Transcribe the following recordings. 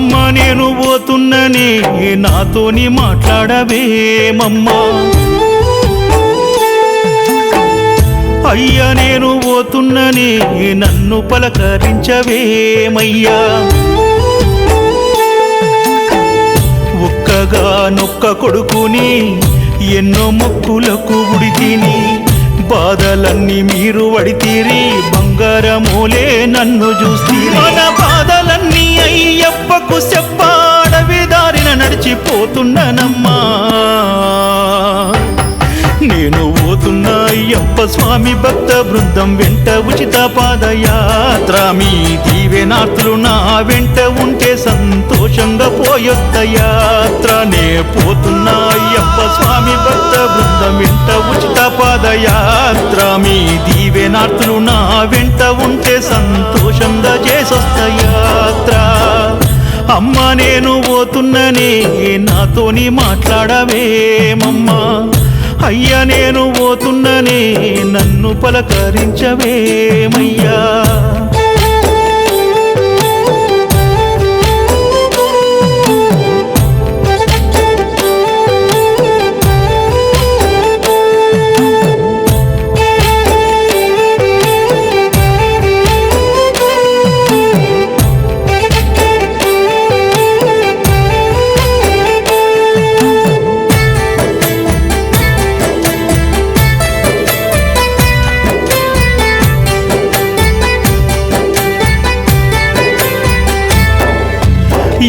అమ్మ నేను పోతున్ననే నాతోని మాట్లాడవేమమ్మా. అయ్యా నేను పోతున్ననే నన్ను పలకరించవేమయ్యా. ఒక్కగానొక్క కొడుకుని ఎన్నో మొక్కులకు ఉడితిని, బాధలన్నీ మీరు వడితీరి బంగారమోలే నన్ను చూస్తీరి. మన బాధలన్నీ అయ్యప్పకు చెప్పాడవి దారిన నడిచిపోతున్నానమ్మా. నేను పోతున్న అయ్యప్ప స్వామి భక్త బృందం వెంట ఉచిత పాదయాత్ర. మీ దీవెనార్తులు నా వెంట ఉంటే సంతోషంగా పోయొత్త యాత్ర. నే పోతున్న అయ్యప్ప స్వామి భక్త బృందం వెంట ఉచిత పాదయాత్ర. మీ దీవెనార్తులు నా వెంట ఉంటే సంతోషంగా చేసొస్త యాత్ర. అమ్మ నేను పోతున్ననే నాతోని మాట్లాడవేమమ్మా. అయ్యా నేను పోతున్ననే నన్ను పలకరించవేమయ్యా.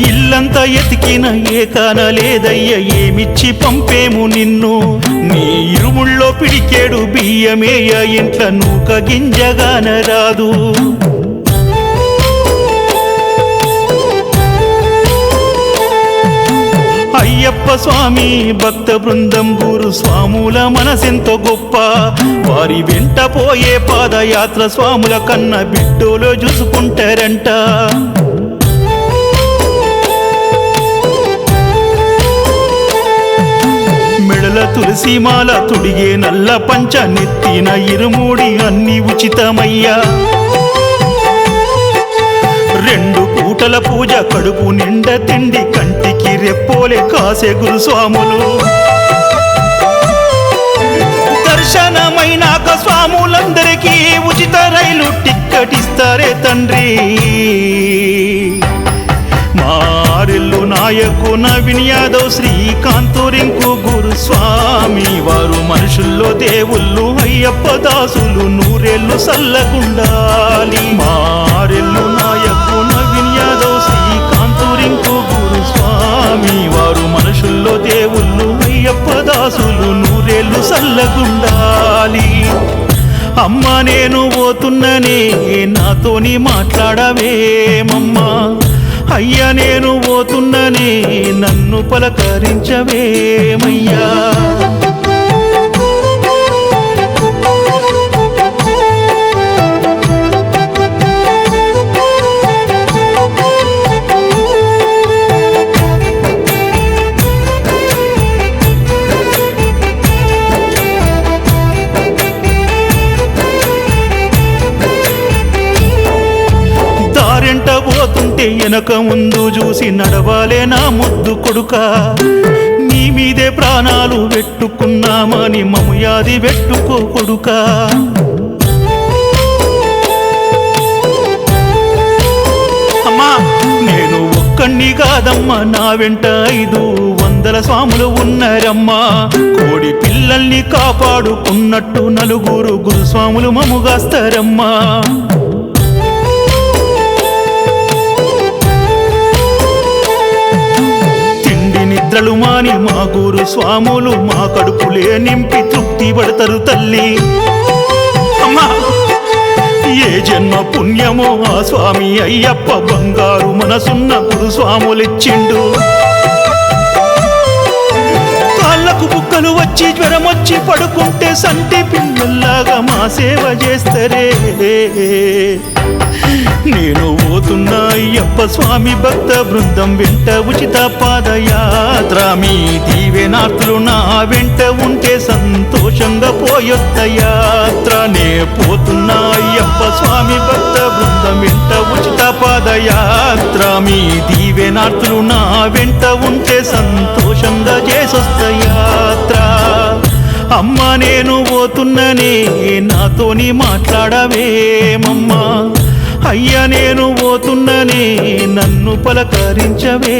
ఇల్లంతా ఎతికిన ఏ కానలేదయ్య, ఏమిచ్చి పంపేము నిన్ను. నీ ఇరుముల్లో పిడికేడు బియ్యమేయ ఇంట్ల నూక గింజగాన రాదు. అయ్యప్ప స్వామి భక్త బృందం గురు స్వాముల మనసెంతో గొప్ప. వారి వెంట పోయే పాదయాత్ర స్వాముల కన్న బిడ్డోలో చూసుకుంటారంట. మెడల తులసిమాల తుడిగే నల్ల పంచ నెత్తిన ఇరుమూడి అన్ని ఉచితమయ్యా. 2 పూటల పూజ కడుపు నిండ తిండి కంటికి రెప్పోలే కాసే గురుస్వాములు. దర్శనమైనాక స్వాములందరికీ ఉచిత రైలు టిక్కెట్ ఇస్తారే తండ్రి. మారెల్లు నాయకు నవీన్ యాదవ్ శ్రీకాంతురింకు గురుస్వామి వారు మనుషుల్లో దేవుళ్ళు అయ్యప్ప దాసులు నూరేళ్ళు సల్లగుండాలి. మారెల్లు నాయకు నవీన్ యాదవ్ శ్రీకాంతురింకు గురుస్వామి వారు మనుషుల్లో దేవుళ్ళు అయ్యప్ప దాసులు నూరేళ్ళు సల్లగుండాలి. అమ్మ నేను పోతున్ననే నాతోని మాట్లాడవేమమ్మా. అయ్యా నేను పోతున్ననే నన్ను పలకరించవేమయ్యా. దారెంట పోతుంటే వెనక ముందు చూసి నడవాలే నా ముద్దు కొడుక. నీ మీదే ప్రాణాలు పెట్టుకున్నామని మము యాది పెట్టుకో కొడుక. అమ్మా నేను ఒక్కణ్ణి కాదమ్మా, నా వెంట 500 స్వాములు ఉన్నారమ్మా. కోడి పిల్లల్ని కాపాడుకున్నట్టు 4 గురుస్వాములు మముగాస్తారమ్మా. నిద్రలు మాని మా గురు స్వాములు మా కడుపులే నింపి తృప్తి పడతారు తల్లి. అమ్మా ఏ జన్మ పుణ్యమో ఆ స్వామి అయ్యప్ప బంగారు మనసున్న గురు స్వాములిచ్చిండు. కాళ్ళకు బుక్కలు వచ్చి జ్వరం వచ్చి పడుకుంటే సంటి పిల్లల్లాగా మా సేవ చేస్తరే. నేను పోతున్నా అయ్యప్ప స్వామి భక్త బృందం వెంట ఉచిత పాదయాత్ర మీ దీవెనార్తులు నా వెంట ఉంటే సంతోషంగా పోయొత్త యాత్ర నే పోతున్నా అయ్యప్ప స్వామి భక్త బృందం వెంట ఉచిత పాదయాత్ర మీ దీవెనార్తులు నా వెంట ఉంటే సంతోషంగా చేసొస్త యాత్ర అమ్మ నేను పోతున్ననే నాతోని మాట్లాడవేమమ్మా అయ్యా నేను పోతున్ననే నన్ను పలకరించవేమయ్యా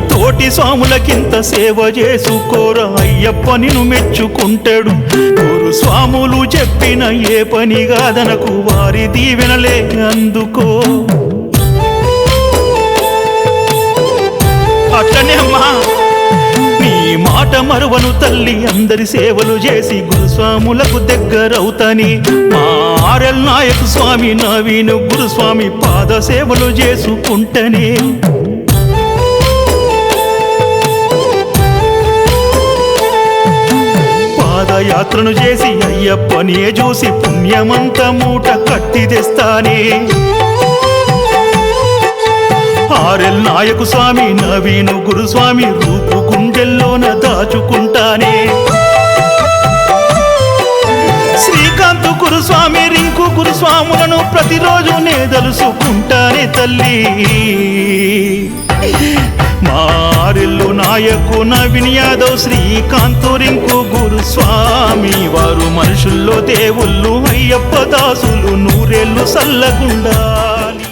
తోటి స్వాములకింత సేవ చేసుకోరా అయ్యప్ప నిన్ను మెచ్చుకుంటాడు గురు స్వాములు చెప్పిన ఏ పని కాదనకు వారి దీవెనలే అందుకో అట్లనే అమ్మా నీ మాట మరువను తల్లి అందరి సేవలు చేసి గురుస్వాములకు దగ్గరవుతాని మా ఆర్ఎల్ నాయకు స్వామి నవీను గురుస్వామి పాద సేవలు చేసుకుంటనే పాదయాత్రను చేసి అయ్యప్పనే చూసి పుణ్యమంత మూట కట్టి తెస్తానే ఆర్ఎల్ నాయకు స్వామి నవీను గురుస్వామి రూపు గుండెల్లోన దాచుకుంటానే శ్రీకాంత్ గురుస్వామి రింకు గురుస్వాములను ప్రతిరోజు నే దలుసుకుంటానే తల్లి మారెల్లు నాయకు నవీన్ యాదవ్ శ్రీకాంత్ రింకు గురుస్వామి వారు మనుషుల్లో దేవుళ్ళు అయ్యప్ప దాసులు నూరేళ్ళు సల్లగుండాలి